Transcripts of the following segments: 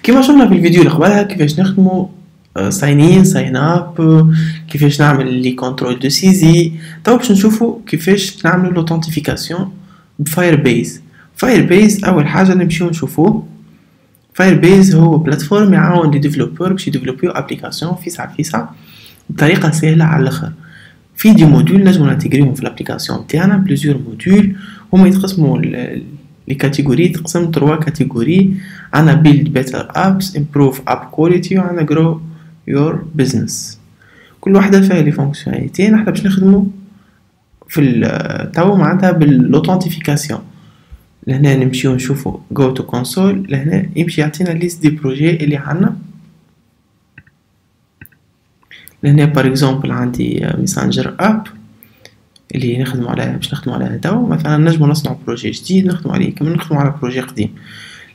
كيما شفنا في الفيديو اللي قبلها كيفاش نخدمو ساين ان ساين اب، كيفاش نعمل لي كونترول دو سيزي. تو باش نشوفو كيفاش نعملو لوثنتيفيكاسيون بفاير بيز. فاير بيز اول حاجه نمشيو نشوفوه. فاير بيز هو بلاتفورم يعاون لي ديفلوبور باش يديفلوبيو ابليكاسيون فيسع بطريقه سهله على الاخر. في دي موديول نجمو نانتيغريهم في الابليكاسيون تاعنا، بليزيور موديول هما يتقسموا لي كاتيجوري، تقسم 3 كاتيجوري. عندنا بيلد بيتر ابس، امبروف اب كواليتي، وعندنا جرو يور بزنس. كل واحده فيها لي فونكسيوناليتي. نحنا باش نخدمو في تو معناتها بالاوثنتيفيكاسيون. لهنا نمشيو نشوفو جو تو كونسول، لهنا يمشي يعطينا ليست دي بروجي اللي عندنا. لهنا بار اكزومبل عندي ميسنجر اب اللي نخدمو عليها، باش نخدمو عليها تو. مثلا نجمو نصنعو بروجي جديد نخدمو عليه كما نخدمو على بروجي قديم.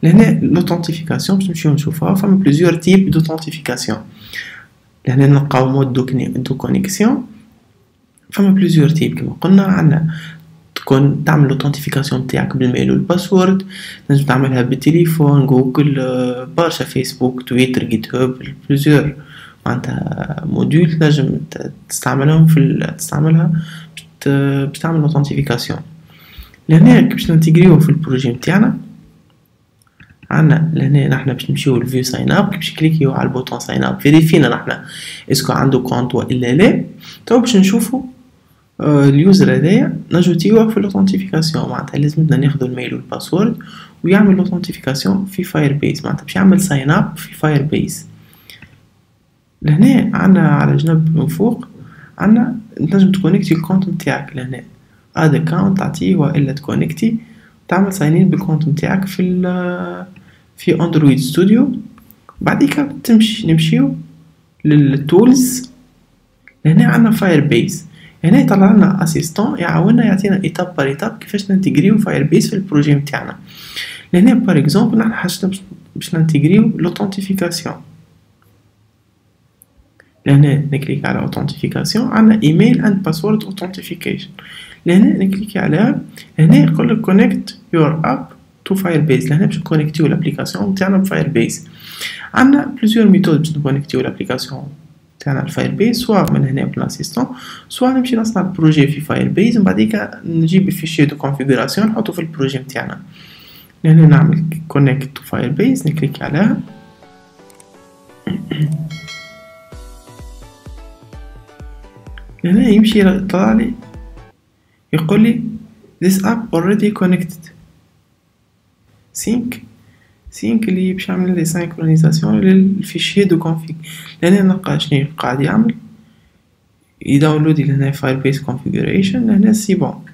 لهنا لوثنتيفيكاسيون باش نمشيو نشوفوها، فما بليزيور تيب دوثنتيفيكاسيون. لهنا نلقاو مود دو كونيكسيون، فما بليزيور تيب كما قلنا. عندنا تكون تعمل لوثنتيفيكاسيون تاعك بالميل والباسورد، تنجم تعملها بالتليفون، جوجل، برشا، فيسبوك، تويتر، جيت هاب، بليزيور معناتها موديول تنجم تستعملهم تستعملها باش تعمل لوثنتيفيكاسيون. لهنا باش ننتيغريو في البروجي نتاعنا. عندنا لهنا نحنا باش نمشيو لفيو ساين اب، باش كليكيو على البوطون ساين اب فيريفينا نحنا اسكو عنده كونت والا لا. تو باش نشوفو اليوزر هذايا نجوتيوه في لوثنتيفيكاسيون، معناتها لازمنا ناخذ الميل والباسورد ويعمل لوثنتيفيكاسيون في فاير بيز، معناتها باش يعمل ساين اب في فاير بيز. لهنا عندنا على جنب من فوق عندنا تنجم تكونيكتي الكونت نتاعك. لهنا اد اكونت تعطيه والا تكونيكتي تعمل ساينين بالكونت نتاعك في اندرويد ستوديو. بعديك نمشيو للتولز. لهنا عندنا فاير بيز، هنا يطلع لنا اسيستون يعاوننا يعطينا ايتاب بار ايتاب كيفاش ننتيغريو فاير بيز في البروجي نتاعنا. لهنا بار اكزومبل نحنا حاجتنا باش ننتيغريو لوثنتيفيكاسيون. لهنا نكليك على اوثنتيفيكاسيون، عندنا ايميل اند باسورد اوثنتيفيكيشن. لهنا نكليك عليها، هنا يقول لك كونيكت يور اب تو فاير بيز. لهنا باش نكونيكتيو الابليكاسيون نتاعنا بفاير بيز. عندنا بليزيور ميثود باش نكونيكتيو الابليكاسيون تاعنا الفاير بيز، سواء من هنا بالاسيستون، سواء نمشي نصنع بروجي في فاير بيز، من بعديك نجيب الفيشي دو كونفيغوراسيون نحطو في البروجي نتاعنا. لهنا نعمل كونيكت تو فاير بيز، نكليك عليها. هنا يمشي يطلع لي يقول لي this app already connected sync اللي باش يعمل لي سينكرونيزاسيون للفيشي دو config. لهنا نلقى شنو قاعد يعمل يداونلودي. لهنا firebase configuration، لهنا سي بون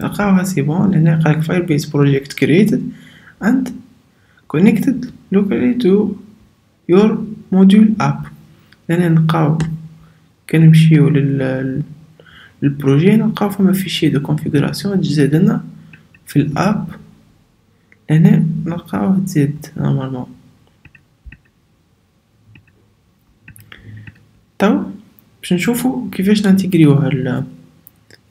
نلقاوها سي بون. لهنا قالك firebase project created and connected locally to your module app. لهنا نلقاو كنمشيو للبروجي نلقاو فما فيشي دو كونفيغوراسيون تزاد لنا في الاب. هنا نلقاوه تزاد نورمالمون. تو باش نشوفو كيفاش نانتيغريوها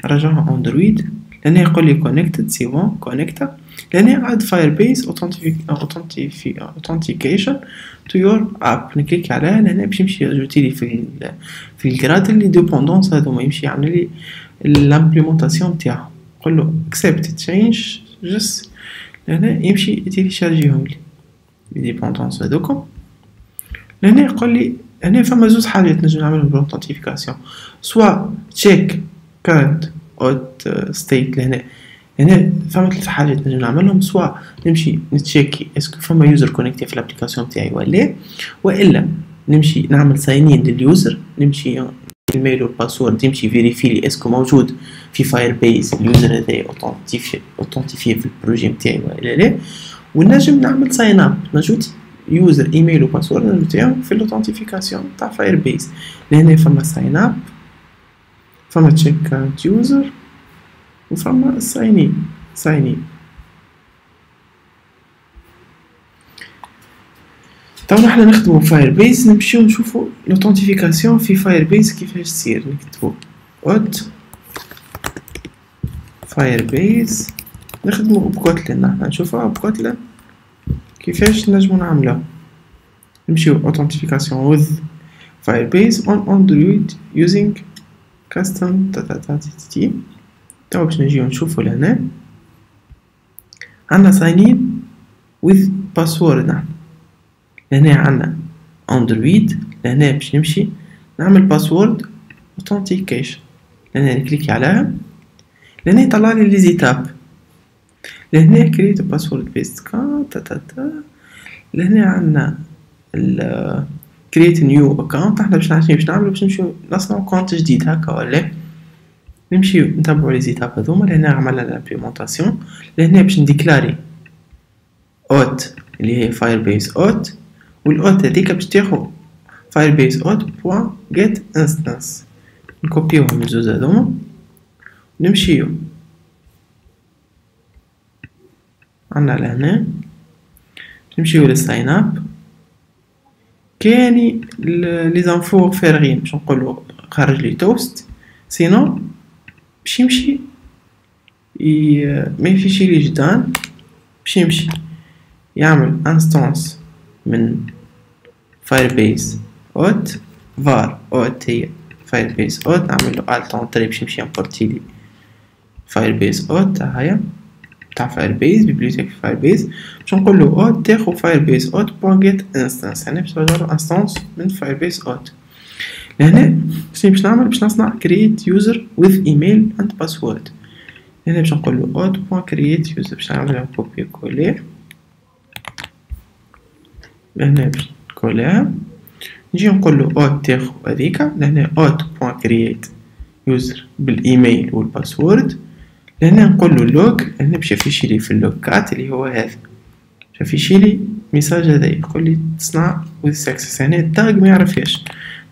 نرجعوها اندرويد. لهنا يقول لي كونيكتد سي بون كونيكتا. لهنا عاد فاير بيز اوثنتيكيشن تو يور اب، نكليك عليها. لهنا باش يمشي يجوتي لي في الجراد اللي ديبوندونس هذوما، يمشي يعمل لي الامبليمونطاسيون تاعهم. نقول له اكسبت تشينج جس. لهنا يمشي يتيليشارجيهم لي ديبوندونس هذوكم. لهنا يقول لي هنا فما زوج حاجات نجم نعملهم بالاوثنتيفيكاسيون، سوا تشيك كارنت اوت ستيت. هنا فما 3 حاجات نجم نعملهم، سوا نمشي نتشيكي اسكو فما يوزر كونيكتي في الابليكاسيون تاعي والا نمشي نعمل ساينين لليوزر، نمشي الميل والباسورد يمشي فيريفي لي اسكو موجود في فاير بيز اليوزر هذا اوثنتيفي في البروجي نتاعي والا لا. ونجم نعمل ساين اب نجوت يوزر ايميل وباسورد نتاعو في الاوثنتيفيكاسيون تاع فاير بيز. لهنا فما ساين اب، فما تشيك كارنت يوزر، وفما ساينين. تو نحنا نخدمو فاير بيز، نمشيو نشوفو لوثنتيفيكاسيون في فاير بيز كيفاش تصير. نكتبو اوت فاير بيز، نخدمو بكوتلين. نحنا نشوفوها بكوتلين كيفاش نجمو نعملوها. نمشيو authentication with Firebase on Android using custom تي. توا باش نجيو نشوفو لهنا عندنا sign in with password. لهنا عندنا Android، لهنا باش نمشي نعمل باسورد authentication، لهنا نكليكي عليها، لهنا يطلع لي لي زيتاب، لهنا create password based account لهنا عندنا create new account. احنا باش نعملو باش نمشيو نصنعو كونت جديد هكا ولا نمشيو نتبعو لي زيتاب هذوما. لهنا عملنا لامبليمونطاسيون، لهنا باش نديكلاري اوت اللي هي Firebase auth، والاوت هذيك باش تاخو Firebase auth.get instance. نكوبيوهم الزوز هذوما نمشيو عنا لهنا نمشيو للساين اب. كاني لي زانفو فارغين باش نقولو خرج لي توست، سينو باش يمشي ما يفيشي لي جدان، باش يمشي يعمل انستانس من Firebase auth var auth هي Firebase auth، نعمل له alt entrée باش يمشي يمبورتي لي Firebase auth هاهي تاع Firebase بيبليوتيك Firebase. باش نقول له auth تاخو Firebase auth.get instance، يعني باش نرجعلو انستانس من Firebase auth. لهنا شنو باش نعمل؟ باش نصنع create user with email and password. هنا باش نقول له auth.create user، باش نعملها كوبي كولي لهنا باش نكوليها، نجي نقول له auth تاخو هذيك، لهنا auth.create user بالايميل والباسورد. لهنا نقول له لوج، لهنا باش يفيشي لي في اللوكات اللي هو هذا، باش يفيشي لي ميساج هذا يقول لي تصنع with success. هنا التاج ما يعرفهاش،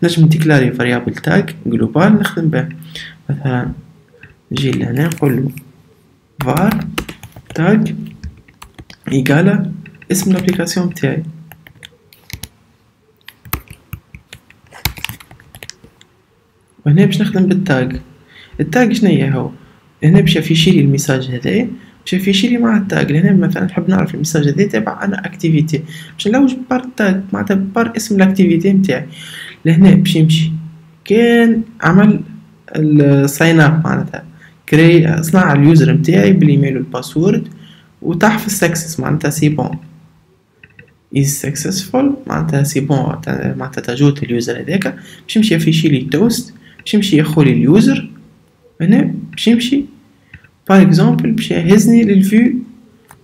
نجم ديكلاري فاريابل تاج جلوبال نخدم به. مثلا نجي لهنا نقول له var tag إيجالا اسم الابليكاسيون بتاعي، وهنا باش نخدم بالتاج. التاج شنيا هو؟ هنا باش يفيشي لي الميساج هذايا، باش يفيشي لي مع التاج. لهنا مثلا نحب نعرف الميساج هذايا تبع انا اكتيفيتي، باش نلوج بار التاج معناتها بار اسم الاكتيفيتي نتاعي. لهنا باش يمشي كان عمل الساين اب معناتها كري صنع اليوزر نتاعي بالايميل والباسورد، وتحت في السكسس معناتها سي بون is successful، معناتها سي بون معناتها تجوت اليوزر هذاك. باش يمشي يفيشي لي توست، باش يمشي ياخذ اليوزر. هنا باش يمشي بار اكزومبل باش يهزني للفيو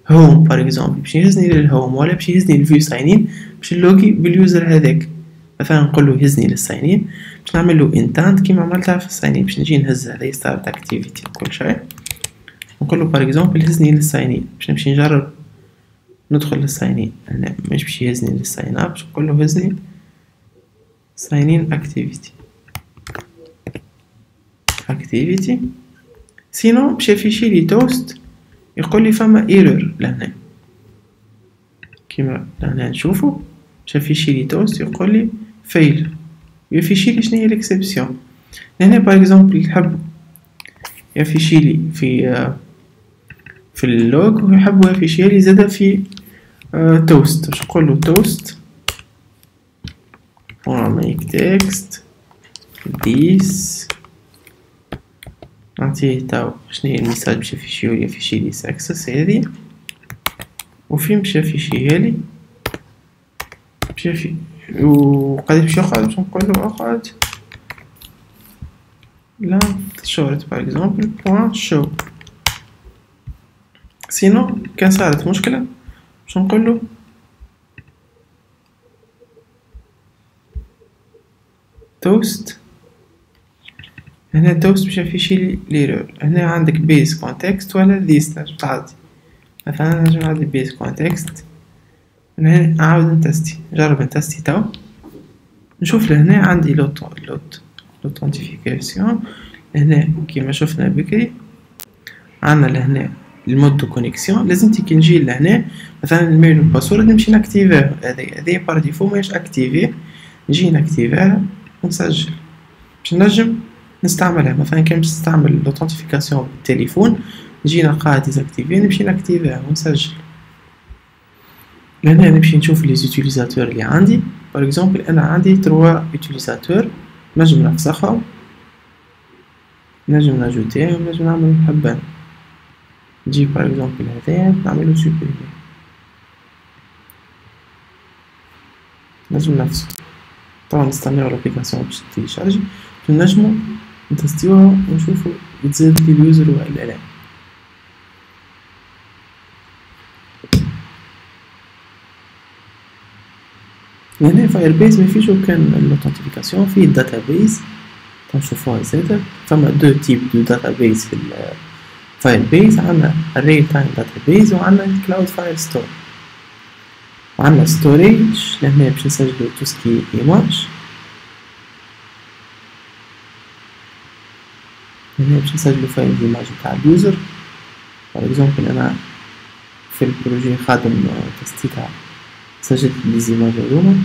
هوم، بار اكزومبل باش يهزني للهوم، ولا باش يهزني للفيو ساينين باش نلوغي باليوزر هذاك. مثلا نقول له يهزني للساينين، باش نعمل له انتانت كيما عملتها في الساينين، باش نجي نهز هذا ستارت اكتيفيتي كل شيء، نقول له بار اكزومبل هزني للساينين، باش نمشي نجرب ندخل للساينين. هنا مش باش يهزني للساين اب، باش نقول له هزني ساينين اكتيفيتي سينو باش يفيشي لي توست يقول لي فما ايرور لهنا كيما لهنا نشوفو، باش يفيشي لي توست يقول لي فيل، يفيشي لي شنو هي الاكسبسيون. هنا باغ اكزومبل نحب يفيشي لي في اللوج، ويحب يفيشي لي زادا في توست، باش نقول له توست make text this، نعطيه تاو شنو هي الميساج باش يفيشي لي سكسس هذه، وفين باش يفيشيها لي باش وقد باش يقعد، باش نقول له اقعد لا شورت باغ اكزومبل بوان شو. سينو كان صارت مشكلة باش نقول له توست. هنا توست باش يفيشي لي ليرور. هنا عندك بيس كونتكست ولا ليست تعدي، مثلا نجم نعدي بيس كونتكست. هنا نعاود نتستي، نجرب نتستي تاو نشوف. لهنا عندي لوتونتيفيكاسيون. هنا كيما شفنا بكري عندنا لهنا المود دو كونيكسيون. لازمتي كي نجي لهنا مثلا الميل والباسورد نمشي ناكتيفيه، هذه بار ديفو ماهيش اكتيفي، نجي ناكتيفيها ونسجل باش نجم نستعملها. مثلا كان باش نستعمل لوتونتيفيكاسيون بالتليفون نجي نلقاها ديزاكتيفي، نمشي ناكتيفيها ونسجل. لهنا نمشي نشوف لي زوتيليزاتور اللي عندي، باغ اكزومبل انا عندي 3 utilisateur نجم نفسخهم، نجم نجوتيهم، نجم نعمل محبان. نجي باغ اكزومبل هذايا نعملو سوبريمي، نجم نفسه. طبعا نستناو الابليكاسيون باش تيشارجي، نجمو نتستيوها ونشوفو يتزاد لي اليوزر ولا لا. هنا فاير بيز مفيش كان الاوثنتيفيكاسيون، فيه الداتابيز تنشوفوها زادا. فما دو تيب دو داتابيز في الفاير بيز، عندنا الريل تايم داتابيز وعندنا الكلاود فايل ستور، وعندنا ستوريج لهنا باش نسجلو توسكي ايماج، هنا باش نسجلو فايل الايماج تاع اليوزر. باغ اكزومبل انا في البروجي خادم تستي تاع سجلت لي زيماج هذوما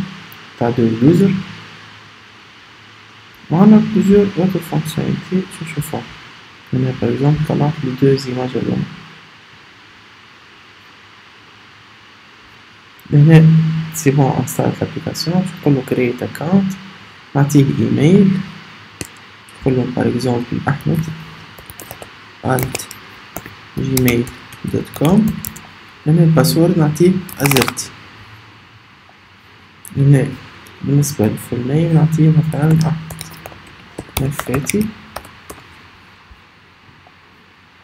تاع دو اليوزر، وعندنا بليزيور اوتر فونكسيوناليتي باش نشوفوها. هنا باغ اكزومبل طلعت لي دو زيماج هذوما. هنا سي بون انستال لابليكاسيون، نقولو كرييت اكونت، نعطيه ايميل، نقولو باغ اكزومبل ahmed@gmail.com. هنا الباسورد نعطيه ازرتي. هنا بالنسبة للفول نيم نعطيه مثلا نفاتي،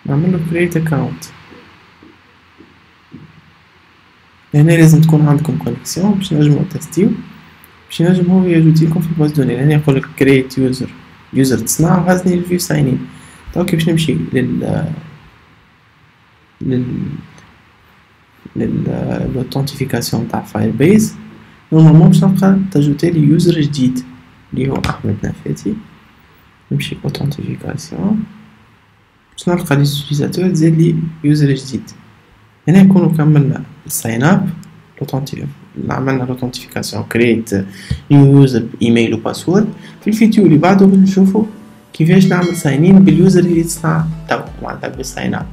نعملو create account. هنا لازم تكون عندكم كونيكسيون باش نجمو تستيو، باش ينجم هو يجوتيلكم في الباز دوني. هنا يقولك create user تصنع وهزني الفيو ساينين. اوكي باش نمشي للاوثنتيفيكاسيون تاع فاير بيز. نورمالمون باش نلقى تجوتي لي يوزر جديد اللي هو احمد نفاتي. نمشي اوثنتيفيكاسيون باش نلقى لي يوتيليزاتور تزيد لي يوزر جديد. هنا نكونو كملنا الساين اب، عملنا الاوثنتيفيكاسيون، كريت نيو يوزر بايميل وباسورد. في الفيديو اللي بعده بنشوفو كيفاش نعمل ساين ان باليوزر اللي تصنع تو معناتها بالساين اب.